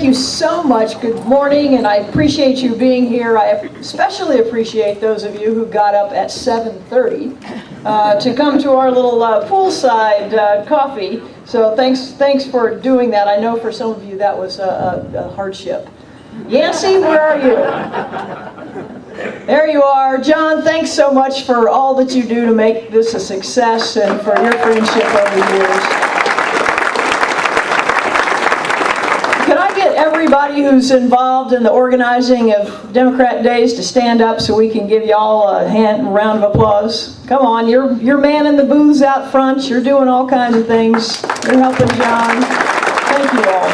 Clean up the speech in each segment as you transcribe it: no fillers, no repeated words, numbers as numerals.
you so much. Good morning, and I appreciate you being here. I especially appreciate those of you who got up at 7:30 to come to our little poolside coffee. So thanks for doing that. I know for some of you that was a hardship. Yancy, where are you? There you are. John, thanks so much for all that you do to make this a success and for your friendship over the years. Can I get everybody who's involved in the organizing of Democrat Days to stand up so we can give you all a round of applause? Come on, you're manning the booths out front. You're doing all kinds of things. You're helping John. Thank you all.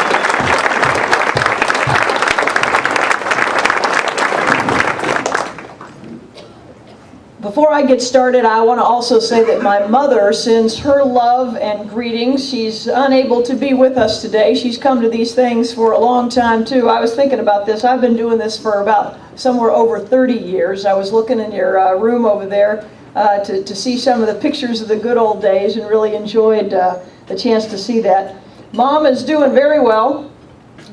Before I get started, I want to also say that my mother sends her love and greetings. She's unable to be with us today. She's come to these things for a long time, too. I was thinking about this. I've been doing this for about somewhere over 30 years. I was looking in your room over there to see some of the pictures of the good old days and really enjoyed the chance to see that. Mom is doing very well.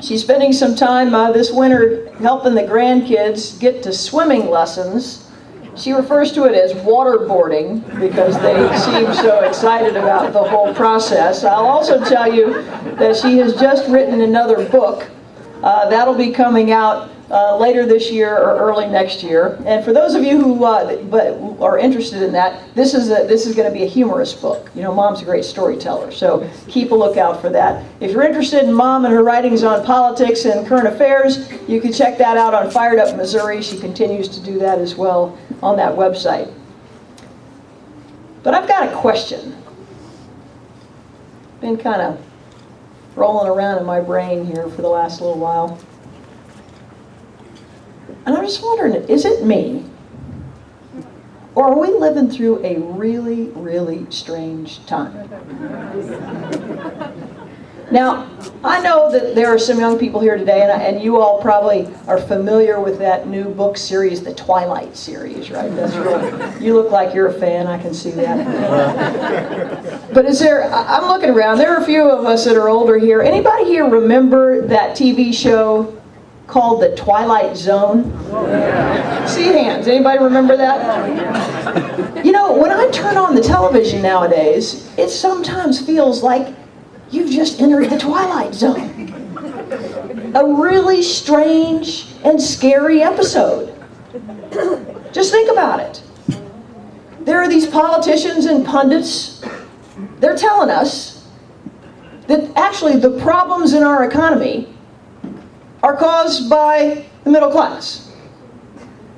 She's spending some time this winter helping the grandkids get to swimming lessons. She refers to it as waterboarding because they seem so excited about the whole process. I'll also tell you that she has just written another book. That'll be coming out later this year or early next year. And for those of you who are interested in that, this is going to be a humorous book. You know, Mom's a great storyteller, so keep a lookout for that. If you're interested in Mom and her writings on politics and current affairs, you can check that out on Fired Up Missouri. She continues to do that as well on that website. But I've got a question. Been kind of rolling around in my brain here for the last little while. And I'm just wondering, is it me? Or are we living through a really, really strange time? Now, I know that there are some young people here today, and you all probably are familiar with that new book series, the Twilight series, right? That's really, you look like you're a fan, I can see that. But I'm looking around, there are a few of us that are older here. Anybody here remember that TV show called the Twilight Zone? Oh, yeah. See hands, anybody remember that? You know, when I turn on the television nowadays, it sometimes feels like you've just entered the Twilight Zone. A really strange and scary episode. Just think about it. There are these politicians and pundits. They're telling us that actually the problems in our economy are caused by the middle class.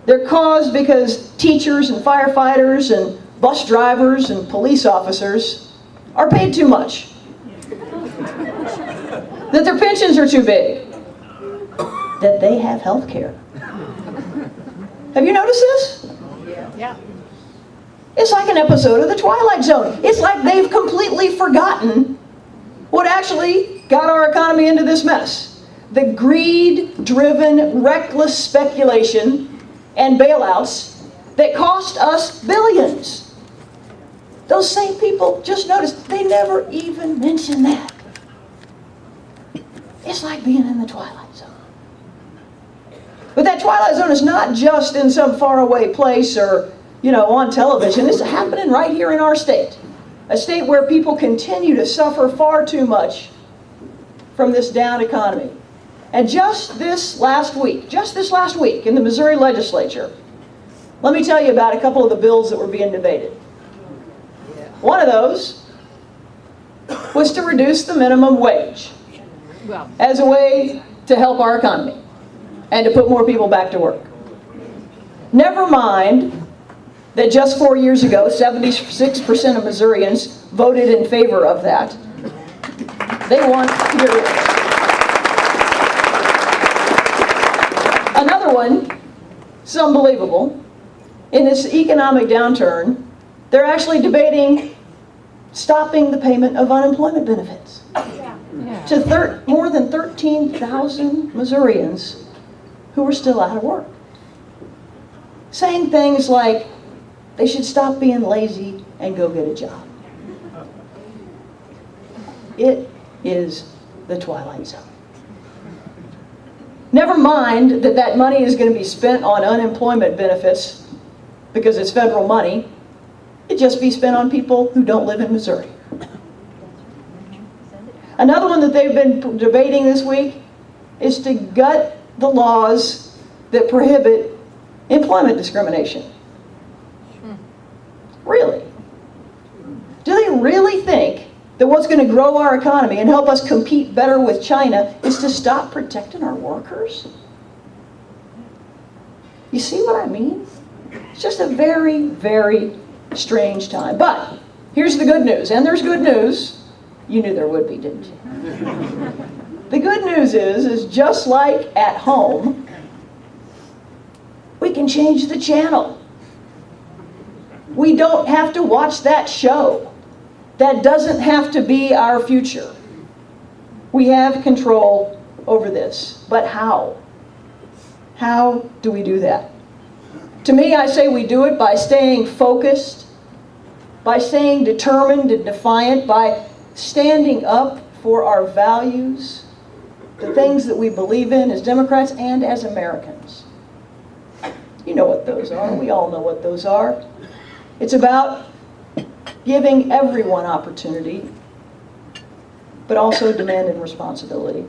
They're caused because teachers and firefighters and bus drivers and police officers are paid too much. That their pensions are too big. That they have health care. Have you noticed this? Yeah. It's like an episode of the Twilight Zone. It's like they've completely forgotten what actually got our economy into this mess. The greed-driven, reckless speculation and bailouts that cost us billions. Those same people, just notice, they never even mention that. It's like being in the Twilight Zone. But that Twilight Zone is not just in some faraway place or, you know, on television. It's happening right here in our state. A state where people continue to suffer far too much from this down economy. And just this last week in the Missouri legislature, let me tell you about a couple of the bills that were being debated. One of those was to reduce the minimum wage as a way to help our economy and to put more people back to work. Never mind that just 4 years ago, 76% of Missourians voted in favor of that. They want to get rid of it. Another one, it's unbelievable, in this economic downturn, they're actually debating stopping the payment of unemployment benefits to more than 13,000 Missourians who are still out of work. Saying things like they should stop being lazy and go get a job. It is the Twilight Zone. Never mind that that money is going to be spent on unemployment benefits because it's federal money. It'd just be spent on people who don't live in Missouri. Another one that they've been debating this week is to gut the laws that prohibit employment discrimination. Really? Do they really think that what's going to grow our economy and help us compete better with China is to stop protecting our workers? You see what I mean? It's just a very, very strange time. But here's the good news, and there's good news. You knew there would be, didn't you? The good news is just like at home, we can change the channel. We don't have to watch that show. That doesn't have to be our future. We have control over this. But how? How do we do that? To me, I say we do it by staying focused, by staying determined and defiant, by standing up for our values, the things that we believe in as Democrats and as Americans. You know what those are. We all know what those are. It's about giving everyone opportunity, but also demanding responsibility.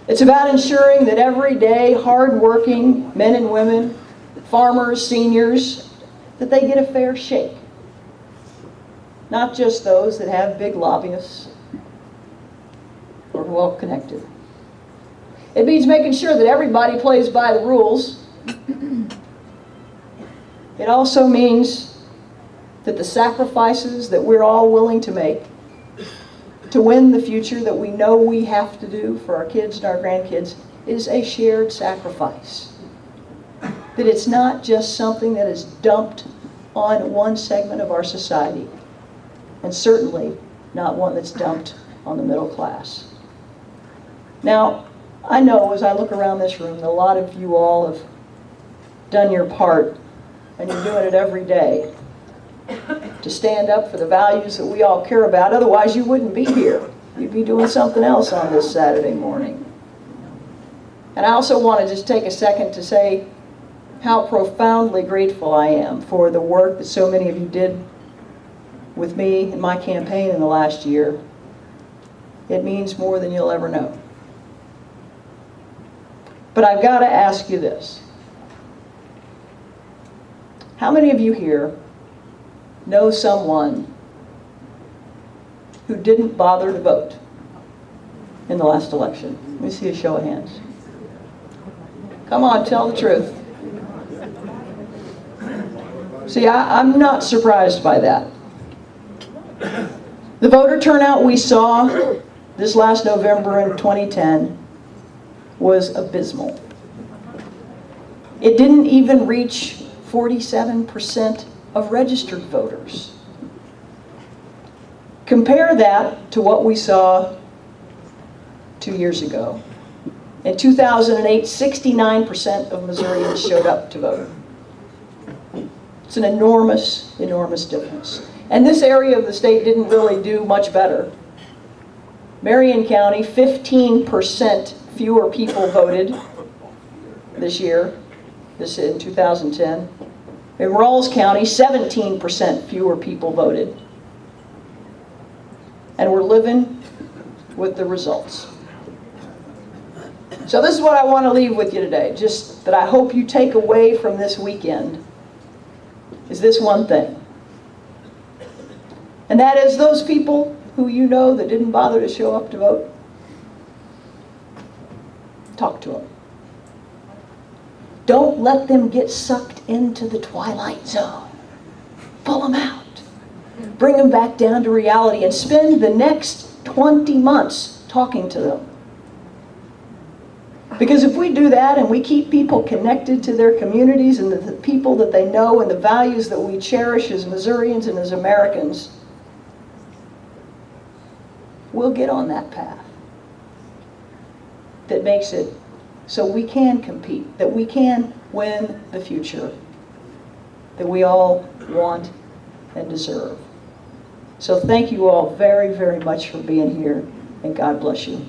It's about ensuring that everyday, hard-working men and women, farmers, seniors, that they get a fair shake. Not just those that have big lobbyists or well connected. It means making sure that everybody plays by the rules. It also means that the sacrifices that we're all willing to make to win the future that we know we have to do for our kids and our grandkids is a shared sacrifice. That it's not just something that is dumped on one segment of our society, and certainly not one that's dumped on the middle class. Now, I know as I look around this room that a lot of you all have done your part, and you're doing it every day, to stand up for the values that we all care about. Otherwise, you wouldn't be here. You'd be doing something else on this Saturday morning. And I also want to just take a second to say how profoundly grateful I am for the work that so many of you did with me in my campaign in the last year. It means more than you'll ever know. But I've got to ask you this. How many of you here know someone who didn't bother to vote in the last election? Let me see a show of hands. Come on, tell the truth. See, I'm not surprised by that. The voter turnout we saw this last November in 2010 was abysmal. It didn't even reach 47% of registered voters. Compare that to what we saw 2 years ago. In 2008, 69% of Missourians showed up to vote. It's an enormous, enormous difference. And this area of the state didn't really do much better. Marion County, 15% fewer people voted this year, this in 2010. In Rawls County, 17% fewer people voted. And we're living with the results. So this is what I want to leave with you today, just that I hope you take away from this weekend, is this one thing. And that is those people who you know that didn't bother to show up to vote, talk to them. Don't let them get sucked into the Twilight Zone. Pull them out. Bring them back down to reality and spend the next 20 months talking to them. Because if we do that and we keep people connected to their communities and the people that they know and the values that we cherish as Missourians and as Americans, we'll get on that path that makes it so we can compete, that we can win the future that we all want and deserve. So thank you all very, very much for being here, and God bless you.